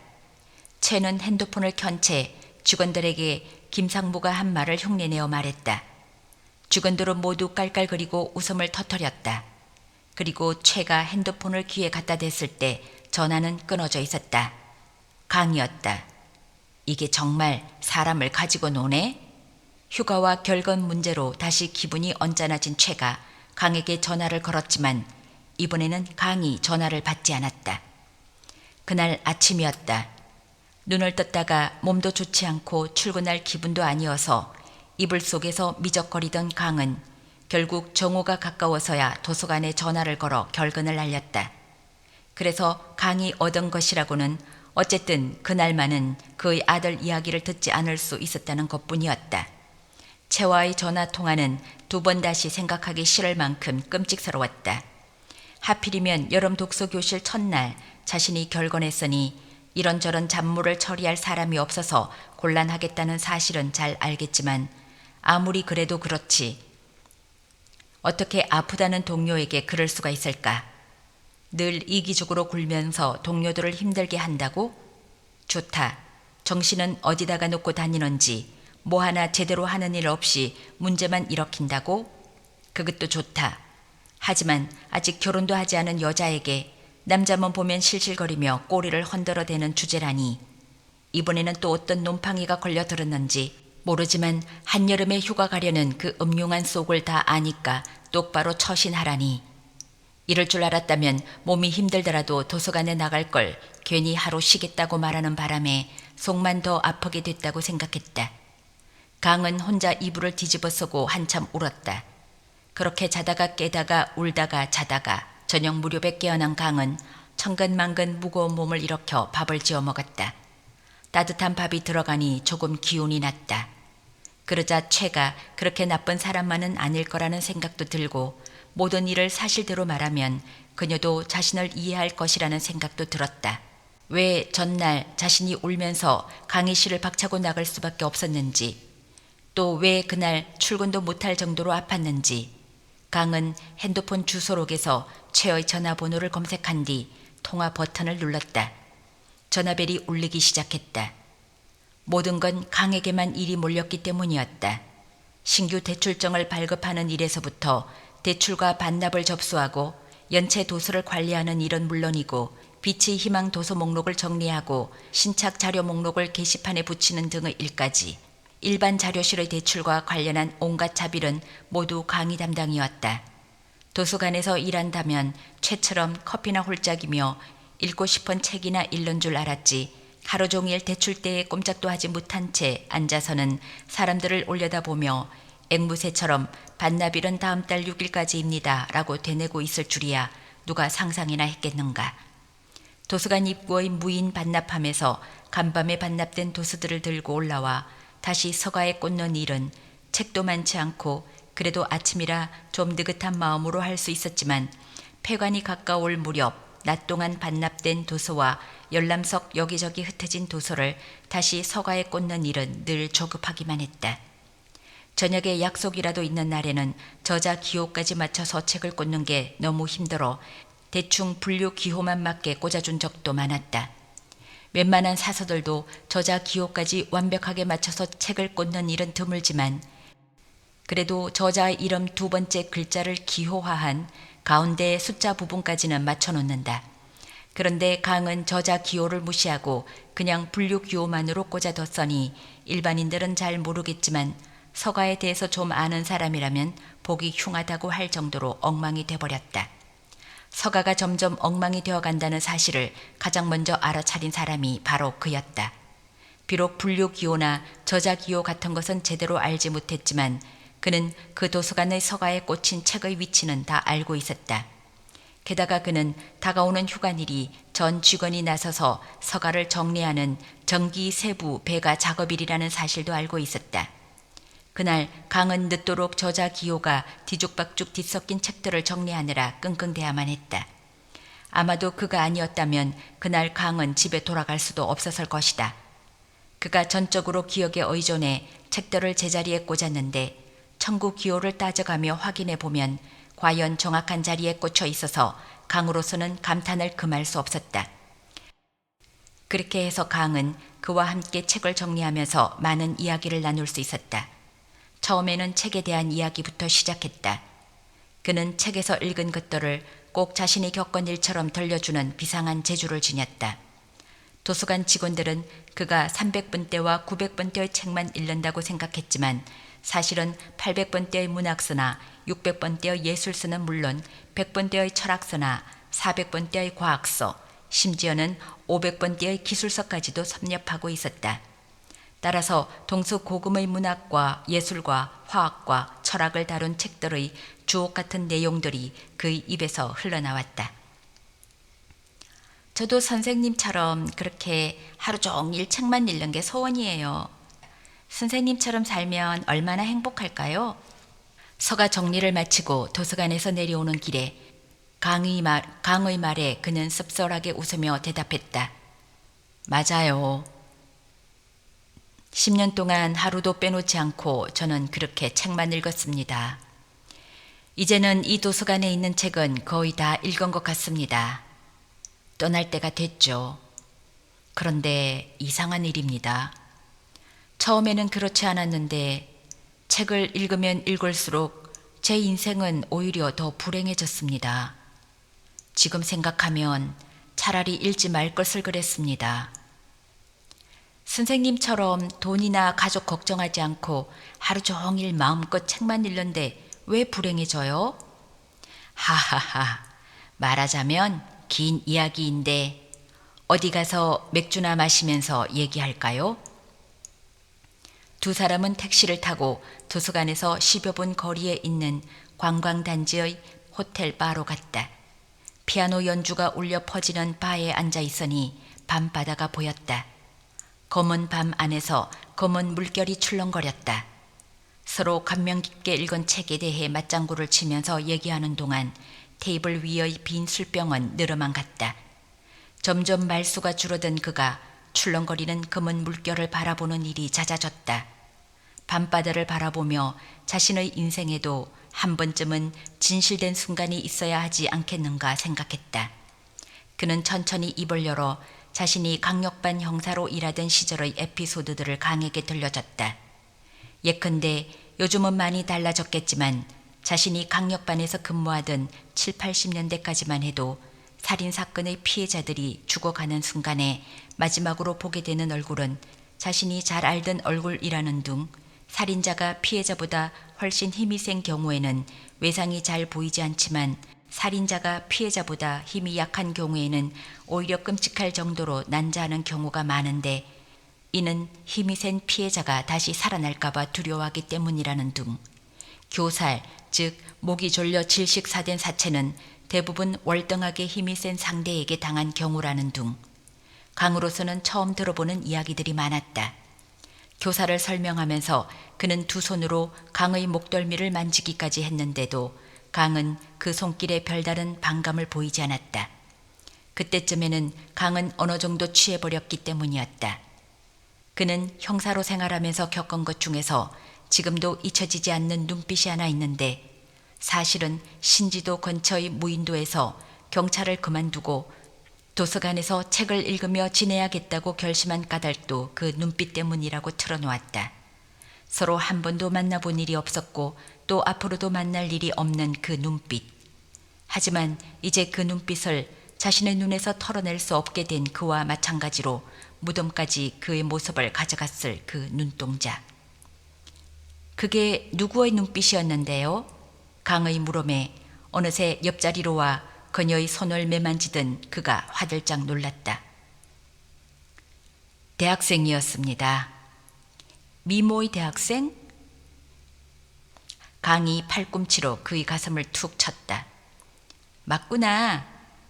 최는 핸드폰을 켠 채 직원들에게 김상무가 한 말을 흉내내어 말했다. 직원들은 모두 깔깔거리고 웃음을 터뜨렸다. 그리고 최가 핸드폰을 귀에 갖다 댔을 때 전화는 끊어져 있었다. 강이었다. 이게 정말 사람을 가지고 노네? 휴가와 결건 문제로 다시 기분이 언짢아진 최가 강에게 전화를 걸었지만 이번에는 강이 전화를 받지 않았다. 그날 아침이었다. 눈을 떴다가 몸도 좋지 않고 출근할 기분도 아니어서 이불 속에서 미적거리던 강은 결국 정오가 가까워서야 도서관에 전화를 걸어 결근을 알렸다. 그래서 강이 얻은 것이라고는 어쨌든 그날만은 그의 아들 이야기를 듣지 않을 수 있었다는 것뿐이었다. 채와의 전화통화는 두 번 다시 생각하기 싫을 만큼 끔찍스러웠다. 하필이면 여름 독서교실 첫날 자신이 결건했으니 이런저런 잡무를 처리할 사람이 없어서 곤란하겠다는 사실은 잘 알겠지만 아무리 그래도 그렇지 어떻게 아프다는 동료에게 그럴 수가 있을까? 늘 이기적으로 굴면서 동료들을 힘들게 한다고? 좋다. 정신은 어디다가 놓고 다니는지 뭐 하나 제대로 하는 일 없이 문제만 일으킨다고? 그것도 좋다. 하지만 아직 결혼도 하지 않은 여자에게 남자만 보면 실실거리며 꼬리를 흔들어대는 주제라니. 이번에는 또 어떤 놈팡이가 걸려들었는지 모르지만 한여름에 휴가 가려는 그 음흉한 속을 다 아니까 똑바로 처신하라니. 이럴 줄 알았다면 몸이 힘들더라도 도서관에 나갈 걸 괜히 하루 쉬겠다고 말하는 바람에 속만 더 아프게 됐다고 생각했다. 강은 혼자 이불을 뒤집어 쓰고 한참 울었다. 그렇게 자다가 깨다가 울다가 자다가 저녁 무렵에 깨어난 강은 천근만근 무거운 몸을 일으켜 밥을 지어 먹었다. 따뜻한 밥이 들어가니 조금 기운이 났다. 그러자 최가 그렇게 나쁜 사람만은 아닐 거라는 생각도 들고 모든 일을 사실대로 말하면 그녀도 자신을 이해할 것이라는 생각도 들었다. 왜 전날 자신이 울면서 강희 씨를 박차고 나갈 수밖에 없었는지, 또 왜 그날 출근도 못할 정도로 아팠는지. 강은 핸드폰 주소록에서 최의 전화번호를 검색한 뒤 통화 버튼을 눌렀다. 전화벨이 울리기 시작했다. 모든 건 강에게만 일이 몰렸기 때문이었다. 신규 대출정을 발급하는 일에서부터 대출과 반납을 접수하고 연체 도서를 관리하는 일은 물론이고 빛의 희망 도서 목록을 정리하고 신착 자료 목록을 게시판에 붙이는 등의 일까지 일반 자료실의 대출과 관련한 온갖 자빌은 모두 강의 담당이었다. 도서관에서 일한다면 최처럼 커피나 홀짝이며 읽고 싶은 책이나 읽는 줄 알았지 하루 종일 대출대에 꼼짝도 하지 못한 채 앉아서는 사람들을 올려다보며 앵무새처럼 반납일은 다음 달 6일까지입니다 라고 되뇌고 있을 줄이야 누가 상상이나 했겠는가. 도서관 입구의 무인 반납함에서 간밤에 반납된 도서들을 들고 올라와 다시 서가에 꽂는 일은 책도 많지 않고 그래도 아침이라 좀 느긋한 마음으로 할 수 있었지만 폐관이 가까울 무렵 낮 동안 반납된 도서와 열람석 여기저기 흩어진 도서를 다시 서가에 꽂는 일은 늘 조급하기만 했다. 저녁에 약속이라도 있는 날에는 저자 기호까지 맞춰서 책을 꽂는 게 너무 힘들어 대충 분류 기호만 맞게 꽂아준 적도 많았다. 웬만한 사서들도 저자 기호까지 완벽하게 맞춰서 책을 꽂는 일은 드물지만 그래도 저자의 이름 두 번째 글자를 기호화한 가운데 숫자 부분까지는 맞춰놓는다. 그런데 강은 저자 기호를 무시하고 그냥 분류 기호만으로 꽂아뒀으니 일반인들은 잘 모르겠지만 서가에 대해서 좀 아는 사람이라면 보기 흉하다고 할 정도로 엉망이 돼버렸다. 서가가 점점 엉망이 되어간다는 사실을 가장 먼저 알아차린 사람이 바로 그였다. 비록 분류 기호나 저자 기호 같은 것은 제대로 알지 못했지만 그는 그 도서관의 서가에 꽂힌 책의 위치는 다 알고 있었다. 게다가 그는 다가오는 휴관일이 전 직원이 나서서 서가를 정리하는 정기 세부 배가 작업일이라는 사실도 알고 있었다. 그날 강은 늦도록 저자 기호가 뒤죽박죽 뒤섞인 책들을 정리하느라 끙끙대야만 했다. 아마도 그가 아니었다면 그날 강은 집에 돌아갈 수도 없었을 것이다. 그가 전적으로 기억에 의존해 책들을 제자리에 꽂았는데 청구 기호를 따져가며 확인해 보면 과연 정확한 자리에 꽂혀 있어서 강으로서는 감탄을 금할 수 없었다. 그렇게 해서 강은 그와 함께 책을 정리하면서 많은 이야기를 나눌 수 있었다. 처음에는 책에 대한 이야기부터 시작했다. 그는 책에서 읽은 것들을 꼭 자신이 겪은 일처럼 들려주는 비상한 재주를 지녔다. 도서관 직원들은 그가 300분대와 900분대의 책만 읽는다고 생각했지만 사실은 800번대의 문학서나 600번대의 예술서는 물론 100번대의 철학서나 400번대의 과학서, 심지어는 500번대의 기술서까지도 섭렵하고 있었다. 따라서 동서고금의 문학과 예술과 화학과 철학을 다룬 책들의 주옥 같은 내용들이 그의 입에서 흘러나왔다. 저도 선생님처럼 그렇게 하루 종일 책만 읽는 게 소원이에요. 선생님처럼 살면 얼마나 행복할까요? 서가 정리를 마치고 도서관에서 내려오는 길에 강의 말에 그는 씁쓸하게 웃으며 대답했다. 맞아요. 10년 동안 하루도 빼놓지 않고 저는 그렇게 책만 읽었습니다. 이제는 이 도서관에 있는 책은 거의 다 읽은 것 같습니다. 떠날 때가 됐죠. 그런데 이상한 일입니다. 처음에는 그렇지 않았는데 책을 읽으면 읽을수록 제 인생은 오히려 더 불행해졌습니다. 지금 생각하면 차라리 읽지 말 것을 그랬습니다. 선생님처럼 돈이나 가족 걱정하지 않고 하루 종일 마음껏 책만 읽는데 왜 불행해져요? 하하하, 말하자면 긴 이야기인데 어디 가서 맥주나 마시면서 얘기할까요? 두 사람은 택시를 타고 도서관에서 10여 분 거리에 있는 관광단지의 호텔 바로 갔다. 피아노 연주가 울려 퍼지는 바에 앉아 있으니 밤바다가 보였다. 검은 밤 안에서 검은 물결이 출렁거렸다. 서로 감명 깊게 읽은 책에 대해 맞장구를 치면서 얘기하는 동안 테이블 위의 빈 술병은 늘어만 갔다. 점점 말수가 줄어든 그가 출렁거리는 검은 물결을 바라보는 일이 잦아졌다. 밤바다를 바라보며 자신의 인생에도 한 번쯤은 진실된 순간이 있어야 하지 않겠는가 생각했다. 그는 천천히 입을 열어 자신이 강력반 형사로 일하던 시절의 에피소드들을 강에게 들려줬다. 예컨대 요즘은 많이 달라졌겠지만 자신이 강력반에서 근무하던 7, 80년대까지만 해도 살인사건의 피해자들이 죽어가는 순간에 마지막으로 보게 되는 얼굴은 자신이 잘 알던 얼굴이라는 둥, 살인자가 피해자보다 훨씬 힘이 센 경우에는 외상이 잘 보이지 않지만 살인자가 피해자보다 힘이 약한 경우에는 오히려 끔찍할 정도로 난자하는 경우가 많은데 이는 힘이 센 피해자가 다시 살아날까봐 두려워하기 때문이라는 둥, 교살, 즉 목이 졸려 질식사된 사체는 대부분 월등하게 힘이 센 상대에게 당한 경우라는 둥, 강으로서는 처음 들어보는 이야기들이 많았다. 교사를 설명하면서 그는 두 손으로 강의 목덜미를 만지기까지 했는데도 강은 그 손길에 별다른 반감을 보이지 않았다. 그때쯤에는 강은 어느 정도 취해버렸기 때문이었다. 그는 형사로 생활하면서 겪은 것 중에서 지금도 잊혀지지 않는 눈빛이 하나 있는데 사실은 신지도 근처의 무인도에서 경찰을 그만두고 도서관에서 책을 읽으며 지내야겠다고 결심한 까닭도 그 눈빛 때문이라고 틀어놓았다. 서로 한 번도 만나본 일이 없었고 또 앞으로도 만날 일이 없는 그 눈빛. 하지만 이제 그 눈빛을 자신의 눈에서 털어낼 수 없게 된 그와 마찬가지로 무덤까지 그의 모습을 가져갔을 그 눈동자. 그게 누구의 눈빛이었는데요? 강의 물음에 어느새 옆자리로 와 그녀의 손을 매만지던 그가 화들짝 놀랐다. 대학생이었습니다. 미모의 대학생? 강이 팔꿈치로 그의 가슴을 툭 쳤다. 맞구나.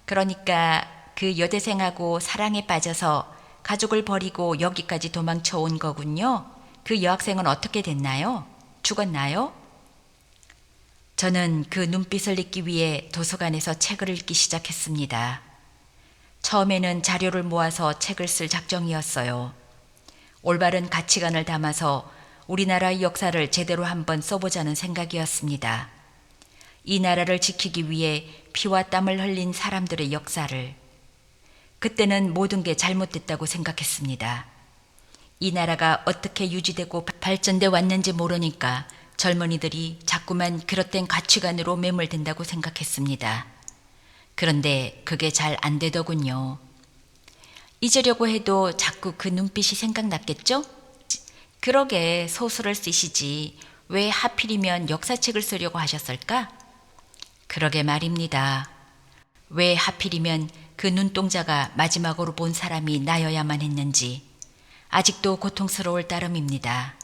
그러니까 그 여대생하고 사랑에 빠져서 가족을 버리고 여기까지 도망쳐 온 거군요. 그 여학생은 어떻게 됐나요? 죽었나요? 저는 그 눈빛을 잊기 위해 도서관에서 책을 읽기 시작했습니다. 처음에는 자료를 모아서 책을 쓸 작정이었어요. 올바른 가치관을 담아서 우리나라의 역사를 제대로 한번 써보자는 생각이었습니다. 이 나라를 지키기 위해 피와 땀을 흘린 사람들의 역사를. 그때는 모든 게 잘못됐다고 생각했습니다. 이 나라가 어떻게 유지되고 발전돼 왔는지 모르니까 젊은이들이 자꾸만 그릇된 가치관으로 매몰된다고 생각했습니다. 그런데 그게 잘 안 되더군요. 잊으려고 해도 자꾸 그 눈빛이 생각났겠죠? 그러게 소설을 쓰시지 왜 하필이면 역사책을 쓰려고 하셨을까? 그러게 말입니다. 왜 하필이면 그 눈동자가 마지막으로 본 사람이 나여야만 했는지 아직도 고통스러울 따름입니다.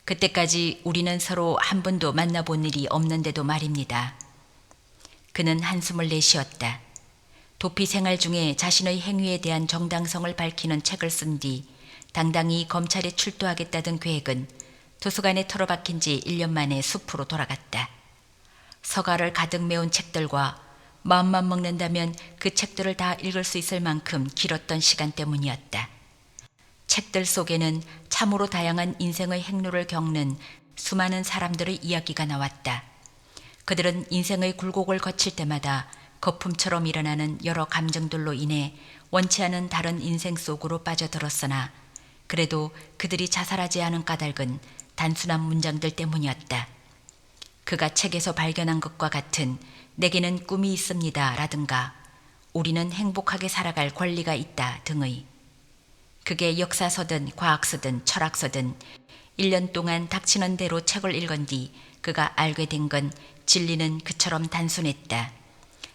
그때까지 우리는 서로 한 번도 만나본 일이 없는데도 말입니다. 그는 한숨을 내쉬었다. 도피 생활 중에 자신의 행위에 대한 정당성을 밝히는 책을 쓴 뒤 당당히 검찰에 출두하겠다던 계획은 도서관에 틀어박힌 지 1년 만에 숲으로 돌아갔다. 서가를 가득 메운 책들과 마음만 먹는다면 그 책들을 다 읽을 수 있을 만큼 길었던 시간 때문이었다. 책들 속에는 참으로 다양한 인생의 행로를 겪는 수많은 사람들의 이야기가 나왔다. 그들은 인생의 굴곡을 거칠 때마다 거품처럼 일어나는 여러 감정들로 인해 원치 않은 다른 인생 속으로 빠져들었으나 그래도 그들이 자살하지 않은 까닭은 단순한 문장들 때문이었다. 그가 책에서 발견한 것과 같은 내게는 꿈이 있습니다 라든가 우리는 행복하게 살아갈 권리가 있다 등의. 그게 역사서든 과학서든 철학서든 1년 동안 닥치는 대로 책을 읽은 뒤 그가 알게 된 건 진리는 그처럼 단순했다.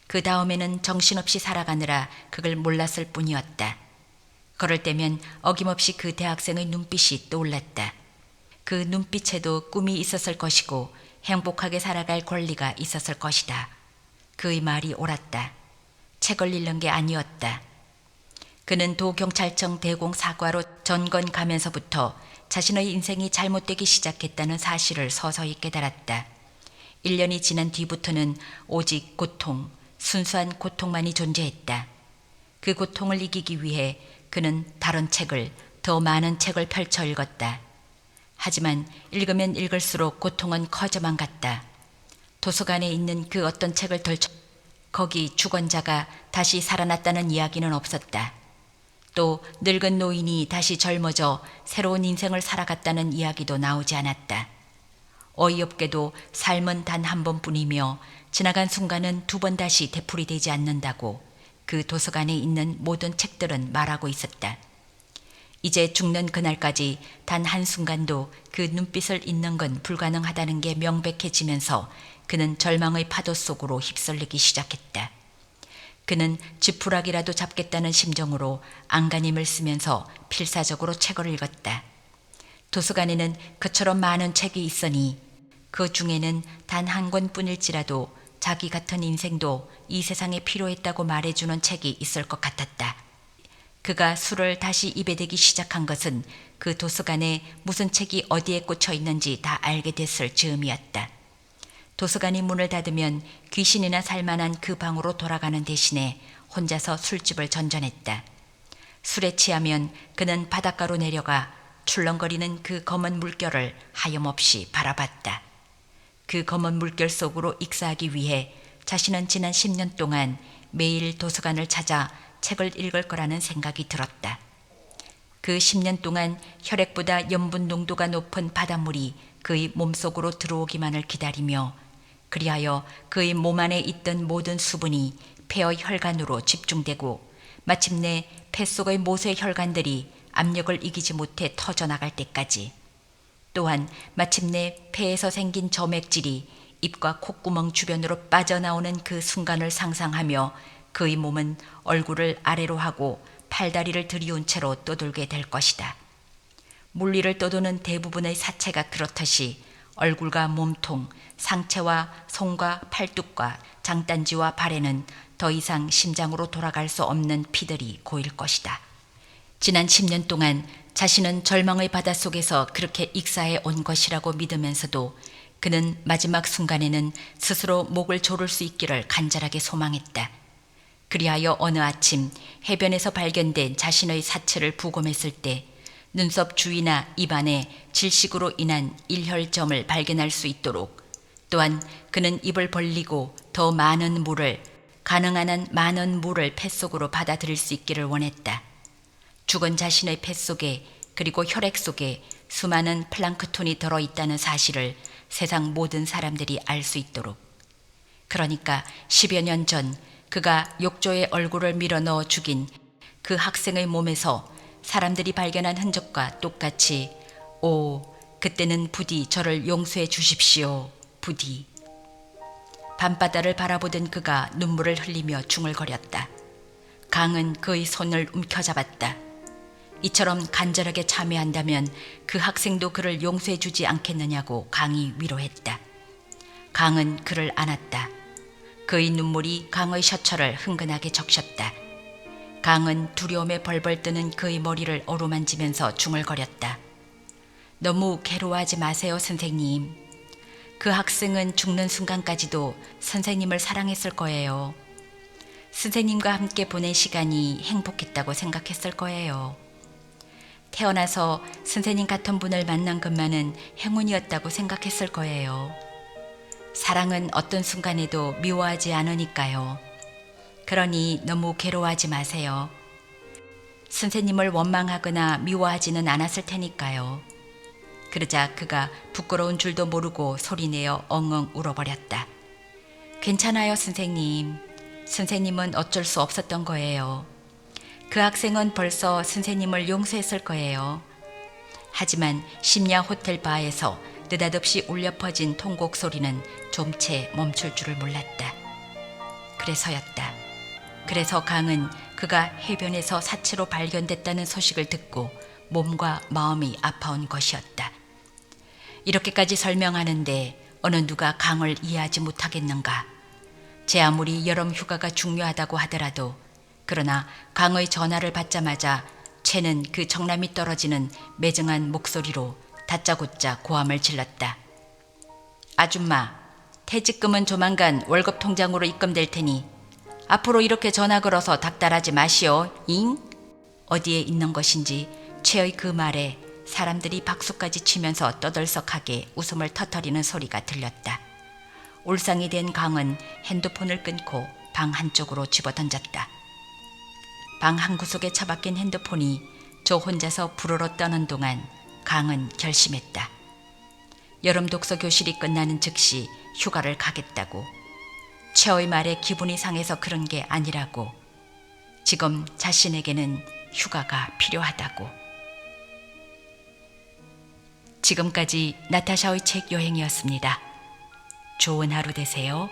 그 다음에는 정신없이 살아가느라 그걸 몰랐을 뿐이었다. 그럴 때면 어김없이 그 대학생의 눈빛이 떠올랐다. 그 눈빛에도 꿈이 있었을 것이고 행복하게 살아갈 권리가 있었을 것이다. 그의 말이 옳았다. 책을 읽는 게 아니었다. 그는 도경찰청 대공사과로 전건 가면서부터 자신의 인생이 잘못되기 시작했다는 사실을 서서히 깨달았다. 1년이 지난 뒤부터는 오직 고통, 순수한 고통만이 존재했다. 그 고통을 이기기 위해 그는 다른 책을, 더 많은 책을 펼쳐 읽었다. 하지만 읽으면 읽을수록 고통은 커져만 갔다. 도서관에 있는 그 어떤 책을 덜쳐 거기 죽은 자가 다시 살아났다는 이야기는 없었다. 또 늙은 노인이 다시 젊어져 새로운 인생을 살아갔다는 이야기도 나오지 않았다. 어이없게도 삶은 단 한 번뿐이며 지나간 순간은 2번 다시 되풀이되지 않는다고 그 도서관에 있는 모든 책들은 말하고 있었다. 이제 죽는 그날까지 단 한순간도 그 눈빛을 잊는 건 불가능하다는 게 명백해지면서 그는 절망의 파도 속으로 휩쓸리기 시작했다. 그는 지푸라기라도 잡겠다는 심정으로 안간힘을 쓰면서 필사적으로 책을 읽었다. 도서관에는 그처럼 많은 책이 있으니 그 중에는 단 한 권뿐일지라도 자기 같은 인생도 이 세상에 필요했다고 말해주는 책이 있을 것 같았다. 그가 술을 다시 입에 대기 시작한 것은 그 도서관에 무슨 책이 어디에 꽂혀 있는지 다 알게 됐을 즈음이었다. 도서관이 문을 닫으면 귀신이나 살만한 그 방으로 돌아가는 대신에 혼자서 술집을 전전했다. 술에 취하면 그는 바닷가로 내려가 출렁거리는 그 검은 물결을 하염없이 바라봤다. 그 검은 물결 속으로 익사하기 위해 자신은 지난 10년 동안 매일 도서관을 찾아 책을 읽을 거라는 생각이 들었다. 그 10년 동안 혈액보다 염분 농도가 높은 바닷물이 그의 몸속으로 들어오기만을 기다리며 그리하여 그의 몸 안에 있던 모든 수분이 폐의 혈관으로 집중되고 마침내 폐 속의 모세 혈관들이 압력을 이기지 못해 터져나갈 때까지, 또한 마침내 폐에서 생긴 점액질이 입과 콧구멍 주변으로 빠져나오는 그 순간을 상상하며 그의 몸은 얼굴을 아래로 하고 팔다리를 들이운 채로 떠돌게 될 것이다. 물리를 떠도는 대부분의 사체가 그렇듯이 얼굴과 몸통, 상체와 손과 팔뚝과 장단지와 발에는 더 이상 심장으로 돌아갈 수 없는 피들이 고일 것이다. 지난 10년 동안 자신은 절망의 바닷속에서 그렇게 익사해 온 것이라고 믿으면서도 그는 마지막 순간에는 스스로 목을 조를 수 있기를 간절하게 소망했다. 그리하여 어느 아침 해변에서 발견된 자신의 사체를 부검했을 때 눈썹 주위나 입안에 질식으로 인한 일혈점을 발견할 수 있도록, 또한 그는 입을 벌리고 더 많은 물을, 가능한 한 많은 물을 폐속으로 받아들일 수 있기를 원했다. 죽은 자신의 폐 속에 그리고 혈액 속에 수많은 플랑크톤이 들어있다는 사실을 세상 모든 사람들이 알 수 있도록. 그러니까 10여 년 전 그가 욕조에 얼굴을 밀어넣어 죽인 그 학생의 몸에서 사람들이 발견한 흔적과 똑같이 오, 그때는 부디 저를 용서해 주십시오, 부디. 밤바다를 바라보던 그가 눈물을 흘리며 중얼거렸다. 강은 그의 손을 움켜잡았다. 이처럼 간절하게 참여한다면 그 학생도 그를 용서해 주지 않겠느냐고 강이 위로했다. 강은 그를 안았다. 그의 눈물이 강의 셔츠를 흥건하게 적셨다. 강은 두려움에 벌벌 뜨는 그의 머리를 어루만지면서 중얼거렸다. 너무 괴로워하지 마세요, 선생님. 그 학생은 죽는 순간까지도 선생님을 사랑했을 거예요. 선생님과 함께 보낸 시간이 행복했다고 생각했을 거예요. 태어나서 선생님 같은 분을 만난 것만은 행운이었다고 생각했을 거예요. 사랑은 어떤 순간에도 미워하지 않으니까요. 그러니 너무 괴로워하지 마세요. 선생님을 원망하거나 미워하지는 않았을 테니까요. 그러자 그가 부끄러운 줄도 모르고 소리내어 엉엉 울어버렸다. 괜찮아요, 선생님. 선생님은 어쩔 수 없었던 거예요. 그 학생은 벌써 선생님을 용서했을 거예요. 하지만 심야 호텔 바에서 느닷없이 울려 퍼진 통곡 소리는 좀 채 멈출 줄을 몰랐다. 그래서였다. 그래서 강은 그가 해변에서 사체로 발견됐다는 소식을 듣고 몸과 마음이 아파온 것이었다. 이렇게까지 설명하는데 어느 누가 강을 이해하지 못하겠는가. 제 아무리 여름 휴가가 중요하다고 하더라도, 그러나 강의 전화를 받자마자 채는 그 정남이 떨어지는 매정한 목소리로 다짜고짜 고함을 질렀다. 아줌마, 퇴직금은 조만간 월급 통장으로 입금될 테니 앞으로 이렇게 전화 걸어서 닥달하지 마시오, 잉? 어디에 있는 것인지 채의 그 말에 사람들이 박수까지 치면서 떠들썩하게 웃음을 터뜨리는 소리가 들렸다. 울상이 된 강은 핸드폰을 끊고 방 한쪽으로 집어던졌다. 방 한구석에 처박힌 핸드폰이 저 혼자서 부르러 떠는 동안 강은 결심했다. 여름 독서 교실이 끝나는 즉시 휴가를 가겠다고. 채의 말에 기분이 상해서 그런 게 아니라고. 지금 자신에게는 휴가가 필요하다고. 지금까지 나타샤의 책 여행이었습니다. 좋은 하루 되세요.